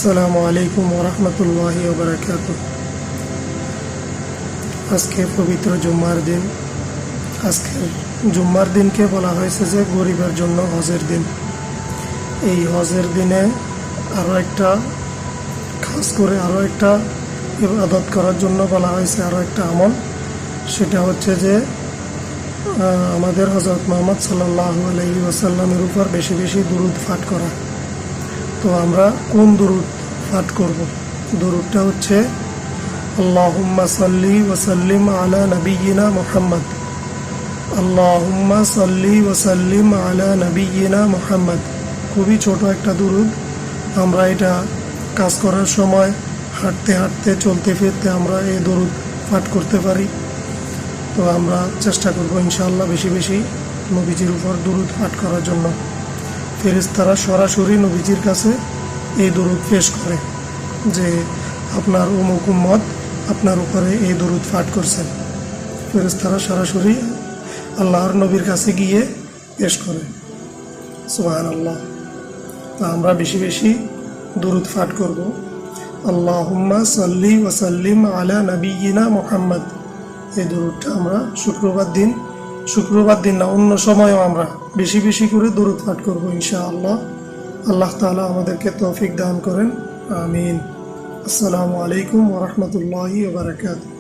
আসসালামু আলাইকুম ওরহমতুল্লাহি ওবারাকাতুহ। আজকে পবিত্র জুম্মার দিন। আজকের জুম্মার দিনকে বলা হয়েছে যে গরিবের জন্য হজের দিন। এই হজের দিনে খাস করে আরও একটা ইবাদত করার জন্য বলা হয়েছে, আরও একটা আমল। সেটা হচ্ছে যে আমাদের হযরত মুহাম্মদ সাল্লাল্লাহু আলাইহি ওয়াসাল্লামের উপর বেশি বেশি দুরূদ পাঠ করা। তো আমরা কোন দুরূদ পাঠ করব? দুরূদটা হচ্ছে আল্লাহুম্মা সাল্লি ওয়া সাল্লিম আলা নাবিয়িনা মুহাম্মদ। আল্লাহুম্মা সাল্লি ওয়া সাল্লিম আলা নাবিয়িনা মুহাম্মদ। খুবই ছোট একটা দুরূদ। আমরা এটা কাজ করার সময়, হাঁটতে হাঁটতে, চলতে ফিরতে আমরা এই দুরূদ পাঠ করতে পারি। তো আমরা চেষ্টা করব ইনশাআল্লাহ বেশি বেশি নবীজির উপর দুরূদ পাঠ করার জন্য। ফেরেশতারা সরাসরি নবীজির কাছে এই দুরূদ পেশ করে যে আপনার অমুক উম্মত আপনার উপরে এই দুরূদ পাঠ করছেন। ফেরেশতারা সরাসরি আল্লাহর নবীর কাছে গিয়ে পেশ করে। সুবহানাল্লাহ। তো আমরা বেশি বেশি দুরূদ পাঠ করব। আল্লাহুম্মা সাল্লি ওয়া সাল্লিম আলা নাবিয়িনা মুহাম্মদ। এই দুরূদটা আমরা শুক্রবার দিন না, অন্য সময়ও আমরা বেশি বেশি করে দুরূদ পাঠ করব ইনশাআল্লাহ। আল্লাহ তাআলা আমাদেরকে তৌফিক দান করেন। আমিন। আসসালামু আলাইকুম ওয়া রাহমাতুল্লাহি ওয়া বারাকাতুহু।